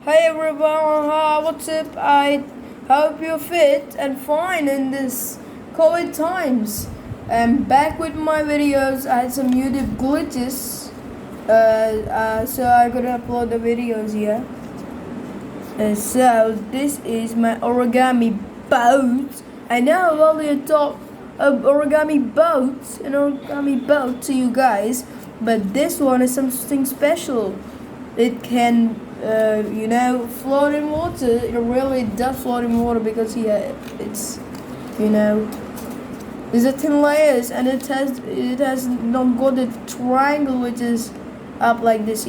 Hey everyone, what's up? I hope you're fit and fine in this COVID times. I'm back with my videos. I had some YouTube glitches, so I couldn't upload the videos here. So this is my origami boat. I know I've only talked of origami boat to you guys, but this one is something special. It can float in water. It really does float in water because it's there's a thin layers, and it has not got a triangle which is up like this.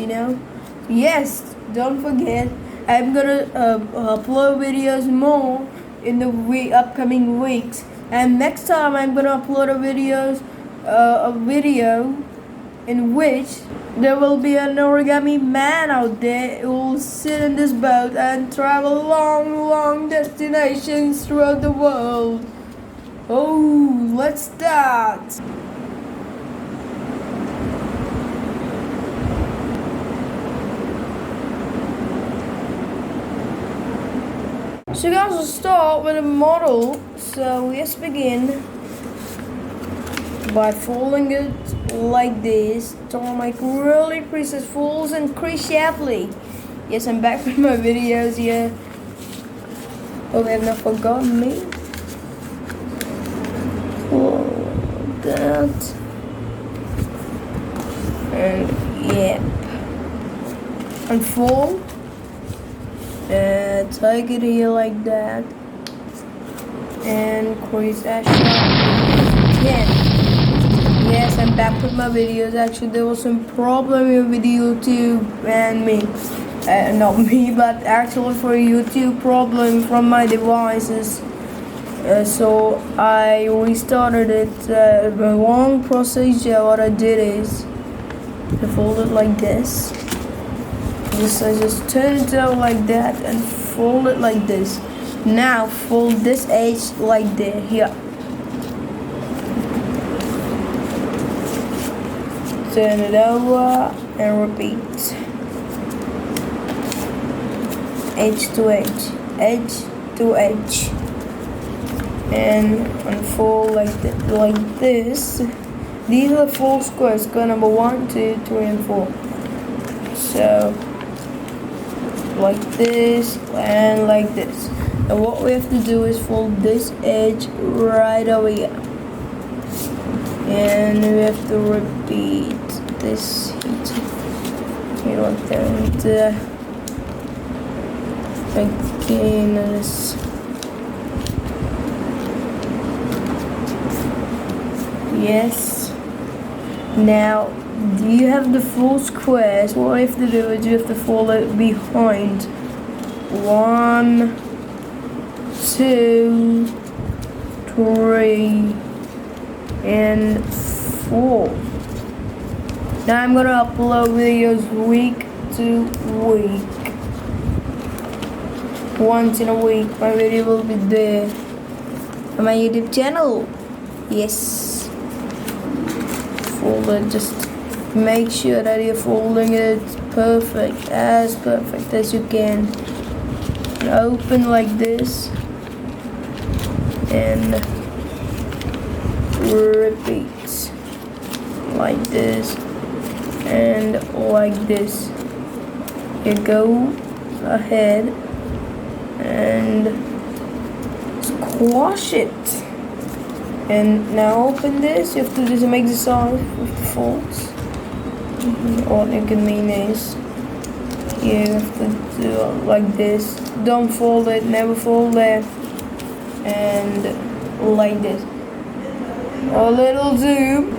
Yes, don't forget, I'm gonna upload videos more in the upcoming weeks, and next time I'm gonna upload a video in which there will be an origami man out there who will sit in this boat and travel long destinations throughout the world. Oh, let's start! So guys, we'll start with a model. So let's begin by folding it like this. Don't like really precise folds and crease sharply. Yes, I'm back with my videos here. Hope you have not forgotten me. Like that. And yeah. Unfold. Take it here like that. And crease as sharp as you can. Yes, I'm back with my videos. Actually, there was some problem with YouTube and me. Not me, but actually for a YouTube problem from my devices. So I restarted it. The long procedure, what I did is to fold it like this. I just turn it out like that and fold it like this. Now fold this edge like this here. Turn it over and repeat. Edge to edge, edge to edge, and unfold like this. These are the 4 squares. Square number 1, 2, 3, and 4. So like this and like this. And what we have to do is fold this edge right over here. And we have to repeat this again. Yes. Now, do you have the 4 squares? What you have to do is you have to fold it behind. 1, 2, 3, and 4. Now I'm gonna upload videos week to week. Once in a week, my video will be there on my YouTube channel. Yes. Fold it. Just make sure that you're folding it perfect as you can. And open like this and repeat like this and like this. You go ahead and squash it. And now open this. You have to just make the sound with the folds. What it can mean is you have to do it like this. Don't fold it, never fold it. And like this. A little zoom.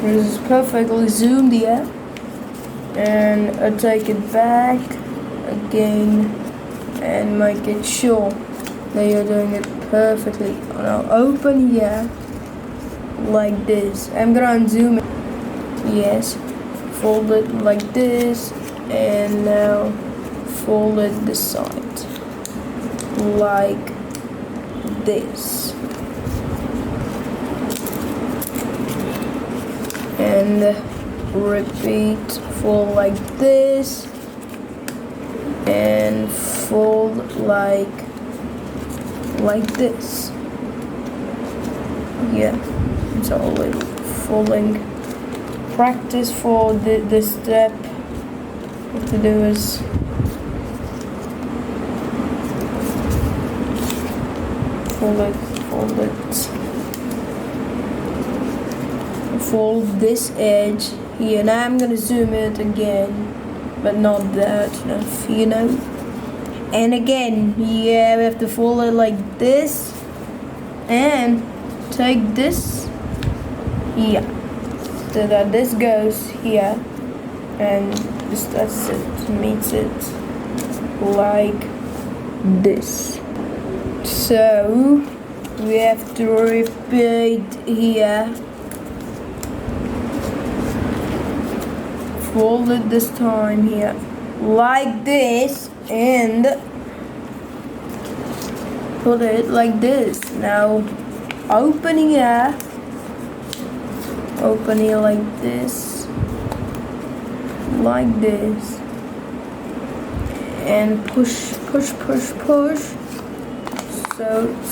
This is perfectly zoomed here. And I take it back again and make it sure that you're doing it perfectly. Now open here like this. I'm gonna unzoom it. Yes. Fold it like this, and now fold it this side like this. And repeat, fold like this fold like this. Yeah, it's always folding. Practice for this step. What to do is fold this edge here. Now I'm gonna zoom it again, but not that enough, you know. And again, yeah, we have to fold it like this and take this, yeah, so that this goes here and that's it, meets it like this. So we have to repeat here, fold it this time here like this and put it like this. Now open here like this, and push,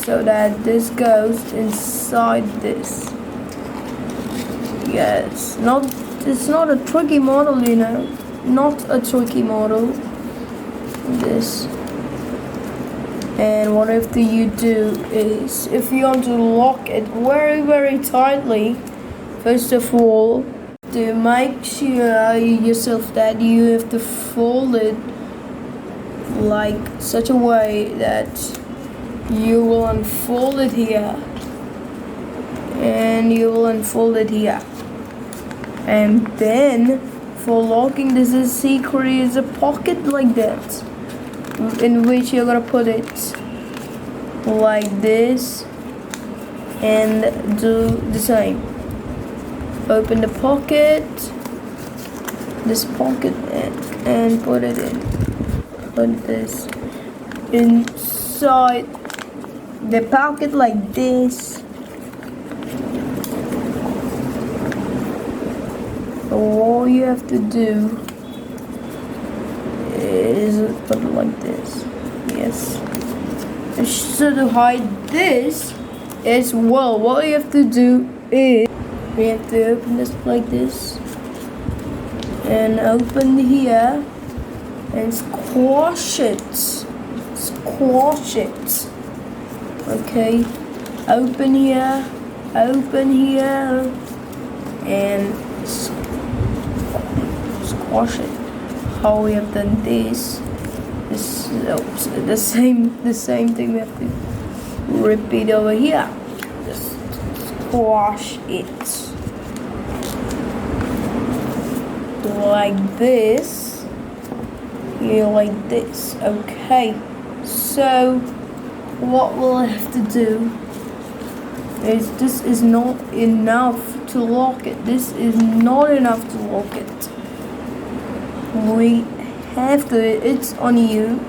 so that this goes inside this. Yes, it's not a tricky model, you know, not a tricky model, this. And what you do is, if you want to lock it very tightly, first of all, to make sure yourself that you have to fold it like such a way that you will unfold it here and you will unfold it here. And then for locking, this is secret, is a pocket like that, in which you're gonna put it like this and do the same. Open the pocket, this pocket, and put it in. Put this inside the pocket like this. So all you have to do is put it like this. Yes. And so to hide this as well, what you have to do is we have to open this like this and open here and squash it. Okay, open here and squash it. How we have done this the same thing we have to repeat over here. Just squash it like this, here like this. Okay, so what we'll have to do is, this is not enough to lock it. This is not enough to lock it. We have to, it's on you.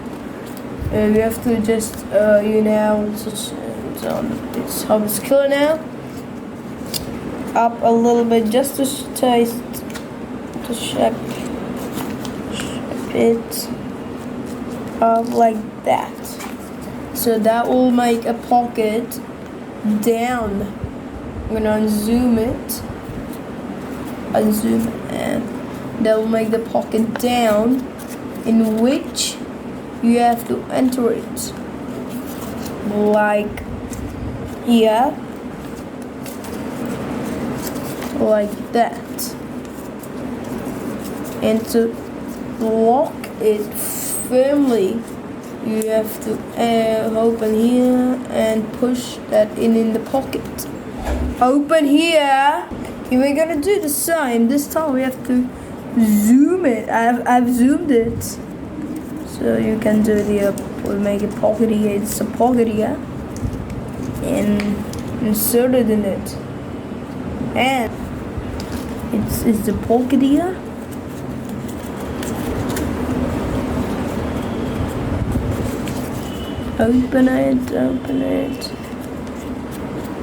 We have to just, you know, it's how it's clear now. Up a little bit just to taste, to shape it up like that. So that will make a pocket down. I'm gonna unzoom it, and that will make the pocket down, in which you have to enter it like here, like that. And to lock it firmly, you have to open here and push that in the pocket. Open here. We're gonna do the same. This time we have to zoom it. I've zoomed it, so you can do we'll make a pocket here. It's a pocket here, and insert it in it, and it's the pocket here. Open it,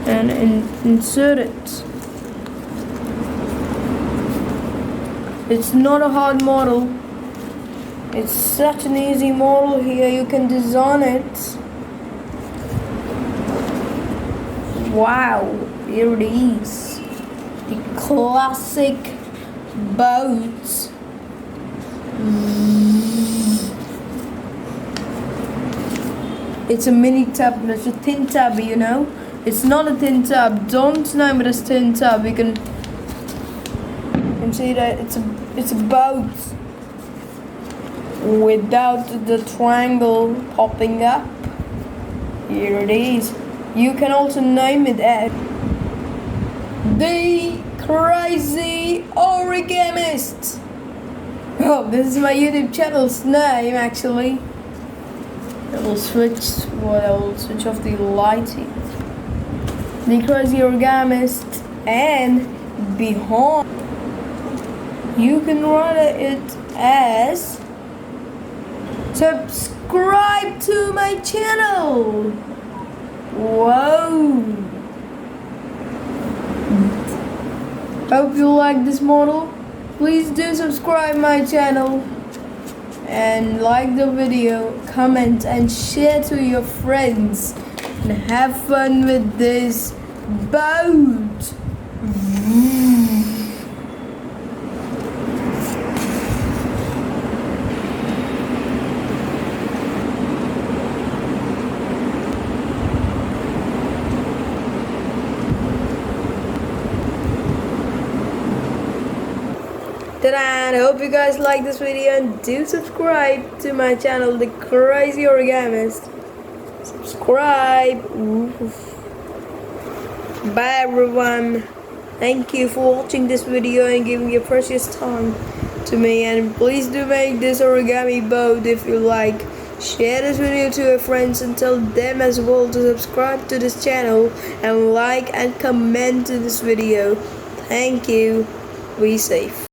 and insert it. It's not a hard model. It's such an easy model here, you can design it. Wow, here it is. The classic boat. It's a mini tub, it's a tin tub, you know. It's not a tin tub. Don't name it as tin tub. You can see that it's a boat without the triangle popping up. Here it is. You can also name it as the Crazy Origamist. Oh, this is my YouTube channel's name actually. I will switch off the lighting. The Crazy Origamist, and behind you can write it as subscribe to my channel. Whoa. Hope you like this model. Please do subscribe my channel and like the video, comment and share to your friends, and have fun with this boat. Ta-da! I hope you guys like this video and do subscribe to my channel, The Crazy Origamist. Subscribe. Oof. Bye everyone. Thank you for watching this video and giving your precious time to me, and please do make this origami boat if you like. Share this video to your friends and tell them as well to subscribe to this channel and like and comment to this video. Thank you. Be safe.